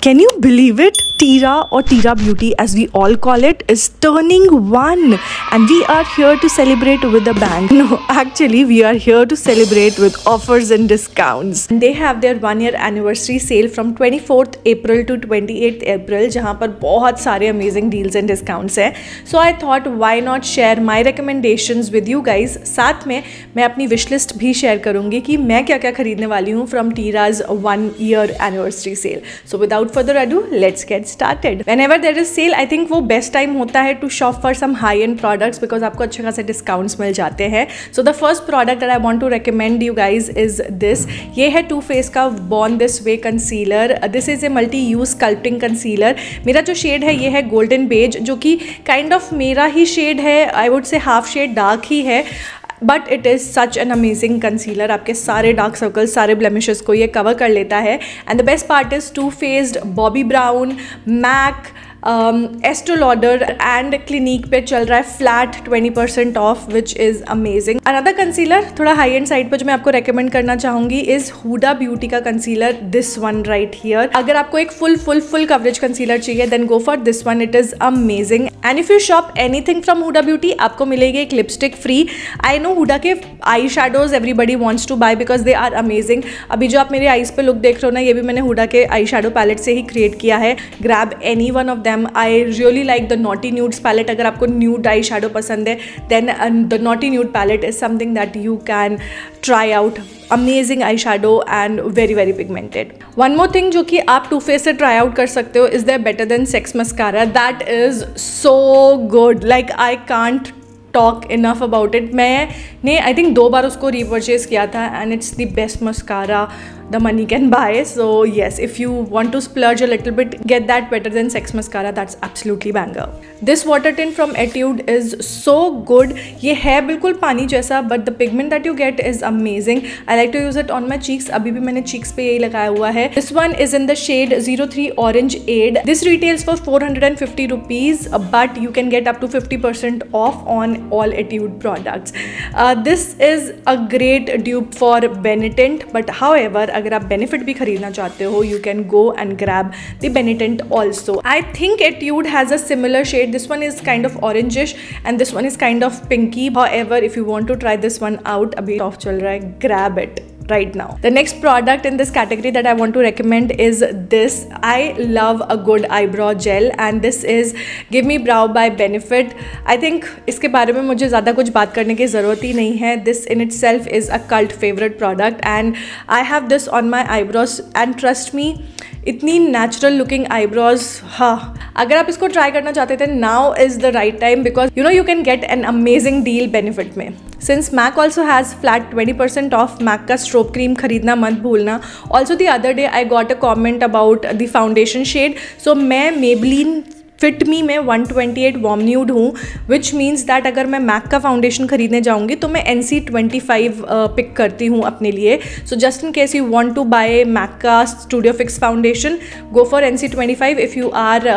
Can you believe it? Tira or Tira Beauty as we all call it is turning 1 and we are here to celebrate with a bang. No, actually we are here to celebrate with offers and discounts. And they have their 1-year anniversary sale from 24th April to 28th April जहाँ पर बहुत सारे amazing deals and discounts हैं. So I thought why not share my recommendations with you guys. साथ में मैं अपनी wish list भी share करूँगी कि मैं क्या क्या खरीदने वाली हूँ from Tira's 1-year anniversary sale. So without further ado, let's get started. Whenever there is sale, I think वो best time होता है to shop for some high-end products because आपको अच्छे खासे discounts मिल जाते हैं. So the first product that I want to recommend you guys is this. ये है Too Faced का Born This Way concealer. This is a multi-use sculpting concealer. मेरा जो shade है ये है golden beige जो कि kind of मेरा ही shade है. I would say half shade dark ही है. But it is such an amazing concealer. आपके सारे डार्क सर्कल्स, सारे ब्लेमिशेस को ये कवर कर लेता है. And the best part is Too Faced, Bobbi Brown, MAC, Estee Lauder and Clinique पे चल रहा है flat 20% off which is amazing. Another concealer थोड़ा हाई एंड साइड पर जो मैं आपको रेकमेंड करना चाहूँगी इज़ हुडा ब्यूटी का concealer, this one right here. अगर आपको एक फुल कवरेज कंसीलर चाहिए then go for this one, it is amazing. And if you shop anything from Huda Beauty आपको मिलेगी एक lipstick free. I know Huda के eye shadows everybody wants to buy because they are amazing. अभी जो आप मेरे eyes पे look देख रहे हो ना, ये भी मैंने हुडा के आई शेडो पैलेट से ही क्रिएट किया है. Grab any one of them. I really like the Naughty Nudes palette. अगर आपको nude eye shadow पसंद है then the Naughty Nude palette is something that you can try out. Amazing eyeshadow and very pigmented. One more thing जो कि आप Too Faced से try out कर सकते हो is their Better Than Sex mascara. That is so good. Like I can't talk enough about it. मैंने I think 2 बार उसको repurchase किया था and it's the best mascara the money can buy. So yes, if you want to splurge a little bit, get that Better Than Sex mascara. That's absolutely banger. This water tint from Etude is so good. ये है बिल्कुल पानी जैसा but the pigment that you get is amazing. I like to use it on my cheeks. अभी भी मैंने cheeks पे यही लगाया हुआ है. This one is in the shade 03 Orange Aid. This retails for 450 rupees but you can get up to 50% off on all Etude products. This is a great dupe for Benetint but however अगर आप benefit भी खरीदना चाहते हो you can go and grab the benetint also. I think Etude has a similar shade. This one is kind of orangish and this one is kind of pinky. However if you want to try this one out, अभी off चल रहा है, grab it right now. The next product in this category that I want to recommend is this. I love a good eyebrow gel and this is Give Me Brow by Benefit. I think इसके बारे में मुझे ज़्यादा कुछ बात करने की ज़रूरत ही नहीं है. This in itself is a cult favorite product and I have this on my eyebrows and trust me, इतनी नेचुरल लुकिंग आईब्रोज. हाँ, अगर आप इसको ट्राई करना चाहते थे now is the right time because you know you can get an amazing deal benefit में. Since MAC also has flat 20% off, MAC का स्ट्रोब क्रीम खरीदना मत भूलना. Also the other day I got a comment about the foundation shade. So मैं Maybelline fit मी में 128 warm nude हूँ which means that अगर मैं मैक का फाउंडेशन खरीदने जाऊँगी तो मैं NC25 पिक करती हूँ अपने लिए. So just in case you want to buy MAC का Studio Fix foundation, go for NC25 if you are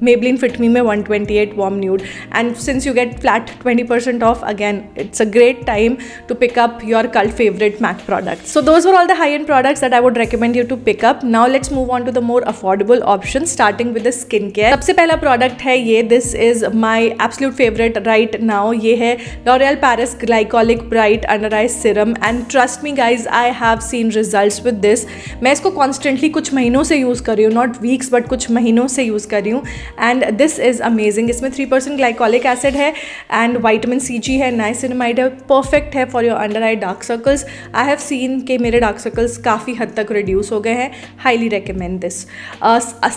Maybelline Fit Me में 128 warm nude. And since you get flat 20% off, again it's a great time to pick up your cult favorite MAC products. So those were all the high-end products that I would recommend you to pick up. Now let's move on to the more affordable options, starting with the skincare. सबसे पहला product है ये. This is my absolute favorite right now. ये है L'Oreal Paris Glycolic Bright Under Eye Serum and trust me guys, I have seen results with this. मैं इसको constantly कुछ महीनों से यूज़ कर रही हूँ, not weeks but कुछ महीनों से यूज़ कर रही हूँ एंड दिस इज़ अमेजिंग. इसमें 3% ग्लाइकोलिक एसिड है एंड विटामिन CG है, नाइसिनामाइड है. परफेक्ट है for your under eye dark circles. I have seen कि मेरे डार्क सर्कल्स काफ़ी हद तक रिड्यूस हो गए हैं. Highly recommend this.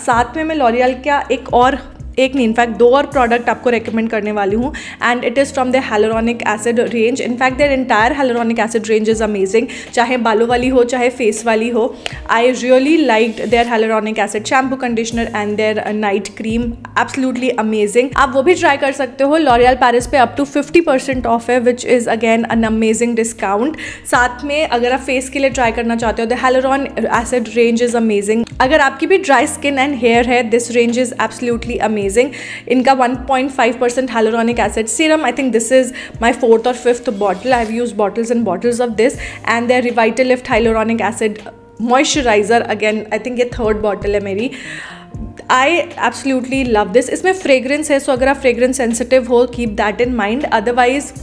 साथ में मैं लॉरियल का एक नहीं इनफैक्ट 2 और प्रोडक्ट आपको रेकमेंड करने वाली हूँ and it is from the hyaluronic acid range. In fact their entire hyaluronic acid range is amazing, चाहे बालों वाली हो चाहे फेस वाली हो. I really liked their hyaluronic acid shampoo, conditioner and their night cream. Absolutely amazing. आप वो भी ट्राई कर सकते हो. लॉरियल पेरिस पे अप टू 50% ऑफ है which is again an amazing discount. साथ में अगर आप फेस के लिए ट्राई करना चाहते हो the hyaluronic acid range is amazing. अगर आपकी भी ड्राई स्किन एंड हेयर है this range is absolutely amazing. इनका 1.5% hyaluronic acid serum. I think this is my 4th or 5th bottle. I have used bottles and bottles of this and their Revitalift hyaluronic acid moisturiser, again I think ये 3rd bottle है मेरी। आई absolutely love this. इसमें fragrance है, सो अगर आप fragrance sensitive हो, keep that in mind, otherwise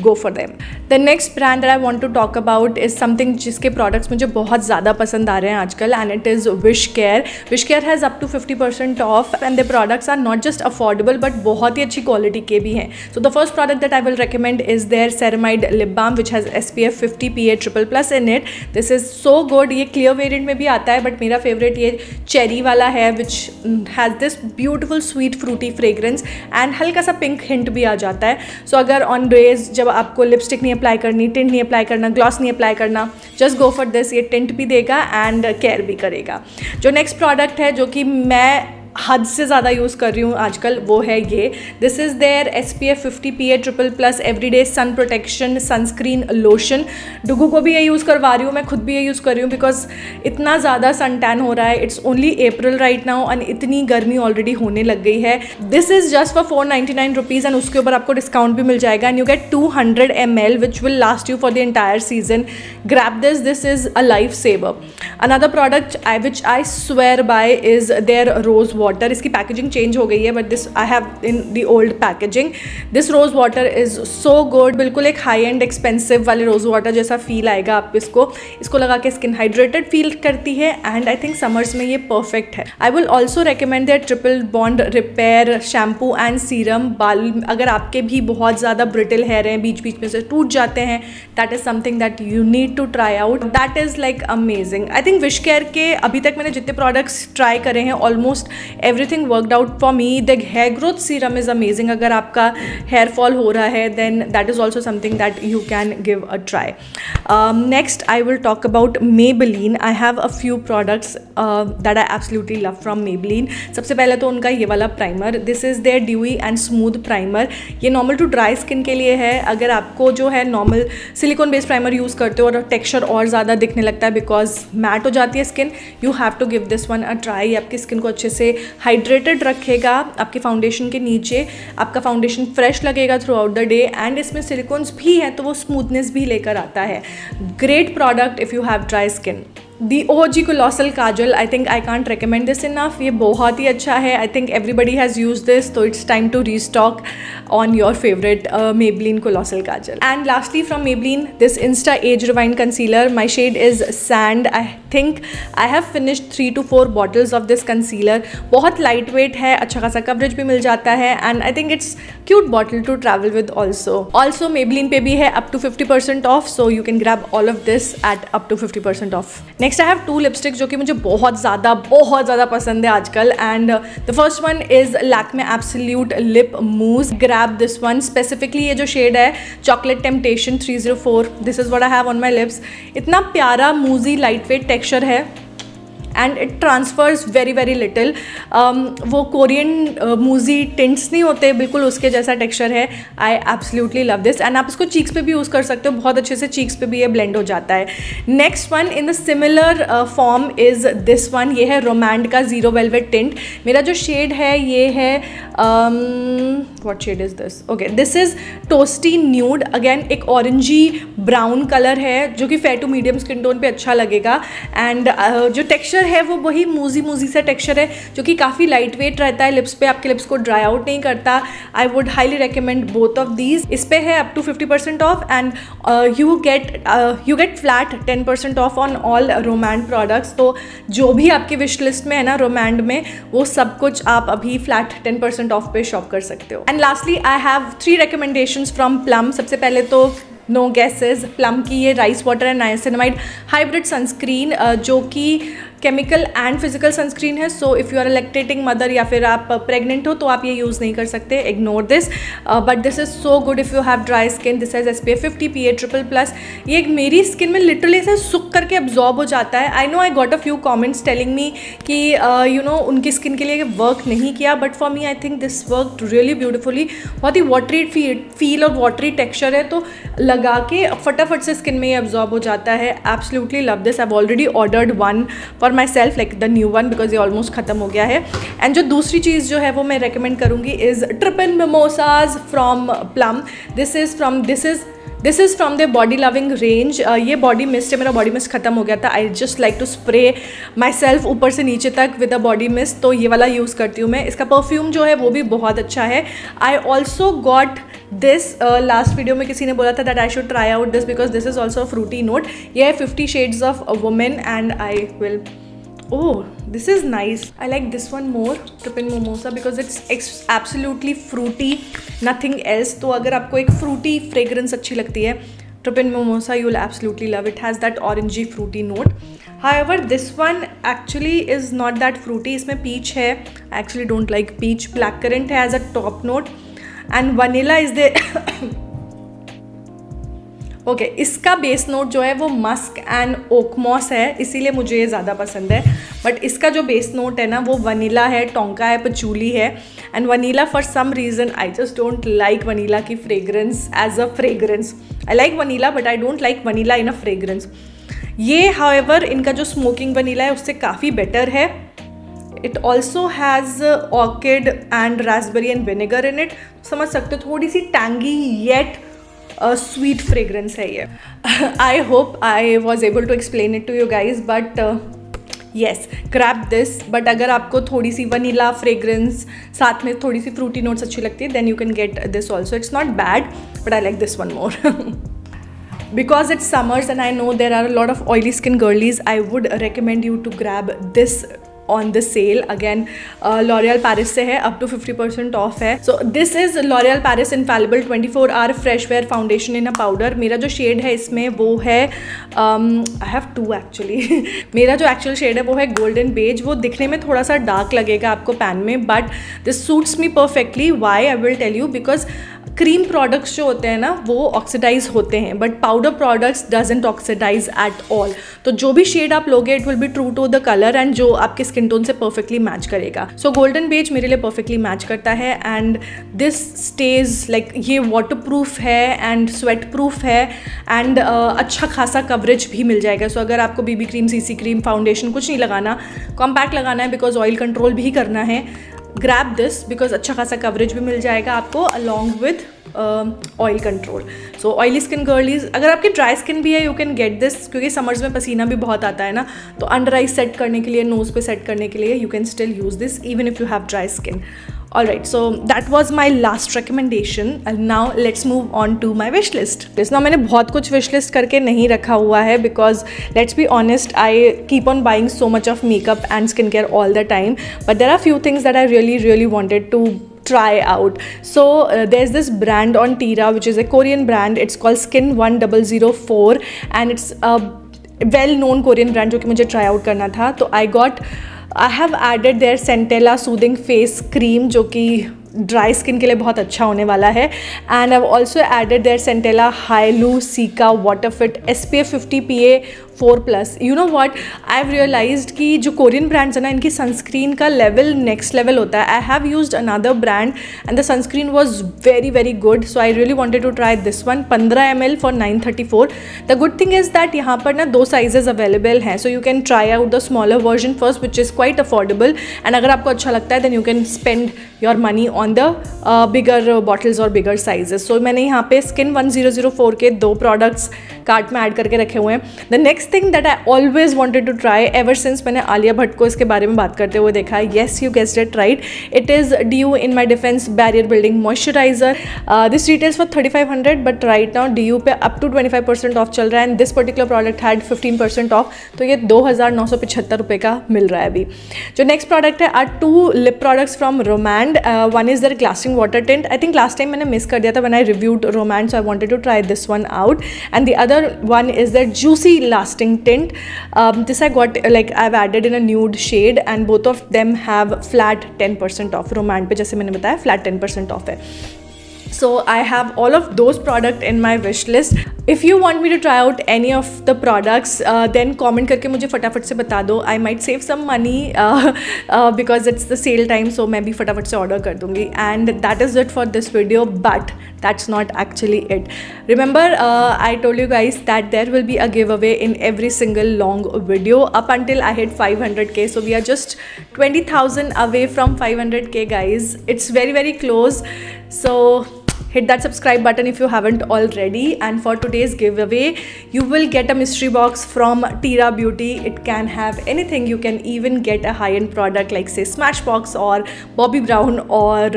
go for them. The next brand that I want to talk about is something जिसके products मुझे बहुत ज़्यादा पसंद आ रहे हैं आजकल, and it is Wishcare. Wishcare has up to 50% off and their products are not just affordable but बहुत ही अच्छी quality के भी हैं. So the first product that I will recommend is their Ceramide Lip Balm which has SPF 50 PA++ in it. This is so good. ये clear variant में भी आता है but मेरा favorite ये cherry वाला है which has this beautiful sweet fruity fragrance and हल्का सा pink hint भी आ जाता है. So अगर on days जब आपको लिपस्टिक नहीं अप्लाई करनी, टिंट नहीं अप्लाई करना, ग्लॉस नहीं अप्लाई करना, जस्ट गो फॉर दिस. ये टिंट भी देगा एंड केयर भी करेगा. जो नेक्स्ट प्रोडक्ट है जो कि मैं हद से ज़्यादा यूज़ कर रही हूँ आजकल, वो है ये. This is their SPF 50 PA++ everyday sun protection sunscreen lotion. डुगू को भी ये यूज़ करवा रही हूँ, मैं खुद भी ये यूज़ कर रही हूँ बिकॉज इतना ज़्यादा सन टैन हो रहा है. It's only April right now and इतनी गर्मी ऑलरेडी होने लग गई है. This is just for 499 rupees and उसके ऊपर आपको डिस्काउंट भी मिल जाएगा and you get 200 ml which will last you for the entire season. Grab this, this is a life saver. Another product which I swear by is their rose water. इसकी packaging change हो गई है but this I have in the old packaging. This rose water is so good. बिल्कुल एक high and expensive वाले rose water जैसा feel आएगा आप इसको लगा के स्किन हाइड्रेटेड फील करती है एंड आई थिंक समर्स में ये परफेक्ट है. I will also recommend their triple bond repair shampoo and serum. बाल अगर आपके भी बहुत ज़्यादा ब्रिटल हेयर हैं, बीच बीच में से टूट जाते हैं, that is something that you need to try out. That is like amazing. I think Wishcare के अभी तक मैंने जितने प्रोडक्ट्स ट्राई करे हैं almost everything worked out for me. The hair growth serum is amazing. अगर आपका हेयर फॉल हो रहा है then that is also something that you can give a try. Next I will talk about Maybelline. I have a few products that I absolutely love from Maybelline. सबसे पहले तो उनका ये वाला primer. This is their dewy and smooth primer. ये normal to dry skin के लिए है. अगर आपको जो है normal silicone based primer use करते हो और टेक्सचर और ज़्यादा दिखने लगता है बिकॉज मैट हो जाती है skin, you have to give this one a try. आपकी स्किन को अच्छे से हाइड्रेटेड रखेगा. आपके फाउंडेशन के नीचे आपका फाउंडेशन फ्रेश लगेगा through out the day and इसमें सिलिकॉन्स भी हैं तो वो स्मूथनेस भी लेकर आता है. Great product if you have dry skin. The OG Colossal Kajal, I think I can't recommend this enough. ये बहुत ही अच्छा है. I think everybody has used this, so it's time to restock on your favorite Maybelline Colossal Kajal. And lastly from Maybelline, this Insta Age Rewind Concealer. My shade is Sand. I think I have finished 3 to 4 bottles of this concealer. बहुत lightweight है, अच्छा खासा coverage भी मिल जाता है and I think it's cute bottle to travel with also. Also Maybelline पे भी है up to 50% off, so you can grab all of this at up to 50% off. Next I have 2 lipsticks जो कि मुझे बहुत ज़्यादा पसंद है आजकल and the first one is Lakme absolute lip mousse. Grab this one. Specifically ये जो शेड है chocolate temptation 304. This is what I have on my lips. इतना प्यारा मूजी लाइट वेट टेक्स्चर है and it transfers very very little. वो Korean moussey tints नहीं होते, बिल्कुल उसके जैसा टेक्सचर है. आई एब्सोल्युटली लव दिस एंड आप इसको चीक्स पे भी यूज़ कर सकते हो. बहुत अच्छे से चीक्स पे भी ये ब्लेंड हो जाता है. Next one in the similar form is this one. ये है रोमांड का जीरो वेलवेट टिंट. मेरा जो शेड है ये है what shade is this? Okay, this is toasty nude. Again एक ऑरेंजी ब्राउन कलर है जो कि fair to medium skin tone पे अच्छा लगेगा एंड जो टेक्सचर है वो वही मूजी सा टेक्सचर है जो कि काफ़ी लाइट वेट रहता है लिप्स पे. आपके लिप्स को ड्राई आउट नहीं करता. I would highly recommend both of these. इस पे है up to 50% off and you get flat 10% off on all Romand products. तो जो भी आपकी विश लिस्ट में है ना रोमांड में, वो सब कुछ आप अभी फ्लैट 10% ऑफ पे शॉप कर सकते हो. And lastly I have 3 recommendations from Plum. सबसे पहले तो नो गैसेज, प्लम की ये rice water and niacinamide hybrid sunscreen जो कि केमिकल एंड फिजिकल सनस्क्रीन है. So if you are a lactating mother या फिर आप प्रेग्नेंट हो तो आप ये यूज़ नहीं कर सकते. Ignore this. But this is so good if you have dry skin. This is SPF 50 PA++. ये मेरी स्किन में लिटरली से सुख करके अब्जॉर्ब हो जाता है. I know I got a few comments telling me कि यू नो उनकी स्किन के लिए वर्क नहीं किया, but for me I think this work really beautifully. बहुत ही वाटरी फील और वाटरी टेक्स्चर है तो लगा के फटाफट से स्किन में ये अब्जॉर्ब हो जाता है. Absolutely love this. I have already ordered one for my self like the new one because ये ऑलमोस्ट ख़त्म हो गया है. एंड जो दूसरी चीज़ जो है वो मैं रेकमेंड करूँगी is triple mimosas from Plum. This is this is from the body loving range. ये बॉडी मिस्ट है, मेरा बॉडी मिस्ट खत्म हो गया था। I just like to spray myself ऊपर से नीचे तक विद अ बॉडी मिस्ट, तो ये वाला यूज़ करती हूँ मैं। इसका परफ्यूम जो है वो भी बहुत अच्छा है। I also got this, last video में किसी ने बोला था that I should try out this because this is also a fruity note. ये है 50 Shades of a Woman and I will, oh this is nice, I like this one more, Trypan Mimosa, because it's absolutely fruity, nothing else. तो अगर आपको एक fruity fragrance अच्छी लगती है, Trypan Mimosa you will absolutely love. It has that orangey fruity note. However this one actually is not that fruity. इसमें peach है, I actually don't like peach. Blackcurrant has a top note and vanilla is the okay इसका base note जो है वो Musk and ओकमॉस है, इसीलिए मुझे ये ज़्यादा पसंद है। बट इसका जो बेस नोट है ना वो वनीला है, टोंका है, पचूली है। And vanilla for some reason I just don't like vanilla की fragrance as a fragrance. I like vanilla but I don't like vanilla in a fragrance. ये हाउएवर इनका जो स्मोकिंग वनीला है उससे काफ़ी बेटर है। It also has orchid and raspberry and vinegar in it. समझ सकते हो, थोड़ी सी टैंगी येट स्वीट फ्रेग्रेंस है ये। I hope I was able to explain it to you guys, but yes grab this. But अगर आपको थोड़ी सी वनीला फ्रेग्रेंस साथ में थोड़ी सी फ्रूटी नोट्स अच्छी लगती है then you can get this also. It's not bad but I like this one more. Because it's summers and I know there are a lot of oily skin girlies, I would recommend you to grab this on the sale. Again L'Oreal Paris से है, up to 50% off है। So this is L'Oreal Paris Infallible 24 Hour Fresh Wear Foundation in a Powder। मेरा जो shade है इसमें वो है I have two actually मेरा जो एक्चुअल शेड है वो है गोल्डन बेज। वो दिखने में थोड़ा सा डार्क लगेगा आपको पैन में, but this suits me perfectly. Why I will tell you, because cream products जो होते हैं ना वो ऑक्सीडाइज होते हैं but powder products doesn't oxidise at all. तो जो भी शेड आप लोगे it will be true to the colour and जो आपके स्किन टोन से परफेक्टली मैच करेगा। सो गोल्डन बेज मेरे लिए परफेक्टली मैच करता है एंड दिस स्टेज लाइक ये वाटर प्रूफ है एंड स्वेट प्रूफ है एंड अच्छा खासा कवरेज भी मिल जाएगा। सो अगर आपको BB cream, CC cream, foundation कुछ नहीं लगाना, कॉम्पैक्ट लगाना है बिकॉज ऑयल कंट्रोल भी करना है, ग्रैब दिस बिकॉज अच्छा खासा कवरेज भी मिल जाएगा आपको along with oil control. So oily skin girlies, अगर आपकी ड्राई स्किन भी है यू कैन गेट दिस, क्योंकि समर्स में पसीना भी बहुत आता है ना, तो अंडर आइज सेट करने के लिए, नोज पे सेट करने के लिए you can still use this even if you have dry skin. Alright, so that was my last recommendation and now let's move on to my wish list. Now मैंने बहुत कुछ wish list करके नहीं रखा हुआ है because let's be honest, I keep on buying so much of makeup and skincare all the time, but there are few things that I really wanted to try out. So there's this brand on Tira which is a Korean brand. It's called Skin 1004 and it's a well known Korean brand जो कि मुझे try out करना था। तो I have added their Centella Soothing Face Cream जो कि dry skin के लिए बहुत अच्छा होने वाला है and I also added their centella hyalu cica water fit SPF 50 PA 4+। You know what, I have realised कि जो कोरियन ब्रांड्स है ना इनकी सनस्क्रीन का लेवल नेक्स्ट लेवल होता है। I have used another brand and the sunscreen was very good, so I really wanted to try this one. 15 ml for 934। The good thing is that यहाँ पर ना 2 sizes available हैं, so you can try out the smaller version first which is quite affordable and अगर आपको अच्छा लगता है then you can spend your money on the bigger bottles और बिगर साइजेस। सो मैंने यहाँ पे स्किन 1004 के 2 प्रोडक्ट्स कार्ट में ऐड करके रखे हुए हैं। The next thing that I always wanted to try ever since मैंने आलिया भट्ट को इसके बारे में बात करते हुए देखा है, yes you guessed it right, it is DU in my defence barrier building moisturiser. This retails for 3500 but right now DU पे अप टू 25% ऑफ चल रहा है and this particular product had 15% of, तो ये 2975 रुपये का मिल रहा है अभी। जो नेक्स्ट प्रोडक्ट है are 2 lip products from Romand. One is their glasting water tint, I think last time मैंने मिस कर दिया था when I reviewed Romand, so I wanted to try this one out and the other one is their juicy lasting tint. This I got like I've added in a nude shade and both of them have flat 10% off. Romand पे जैसे मैंने बताया flat 10% off है। So I have all of those products in my wish list. If you want me to try out any of the products, then comment करके मुझे फटाफट से बता दो. I might save some money because it's the sale time, so मैं भी फटाफट से order कर दूँगी. And that is it for this video, but that's not actually it. Remember, I told you guys that there will be a giveaway in every single long video up until I hit 500k. So we are just 20,000 away from 500k, guys. It's very close. So hit that subscribe button if you haven't already. And for today's giveaway, you will get a mystery box from Tira Beauty. It can have anything. You can even get a high-end product like say Smashbox or Bobbi Brown or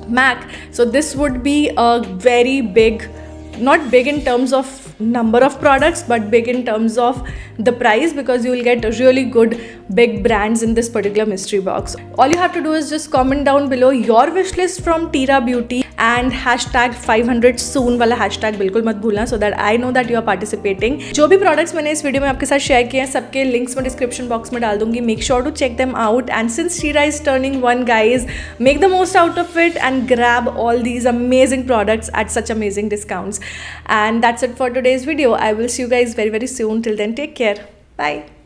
MAC. So this would be a very big, not big in terms of number of products, but big in terms of the price, because you will get really good big brands in this particular mystery box. All you have to do is just comment down below your wish list from Tira Beauty and hashtag 500 soon वाला hashtag बिल्कुल मत भूलना, so that I know that you are participating. जो भी products मैंने इस video में आपके साथ शेयर किए हैं सबके links मैं description box में डाल दूंगी. Make sure to check them out, and since Tira is turning 1, guys, make the most out of it and grab all these amazing products at such amazing discounts. And that's it for today's video. I will see you guys very soon. Till then, take care. Bye.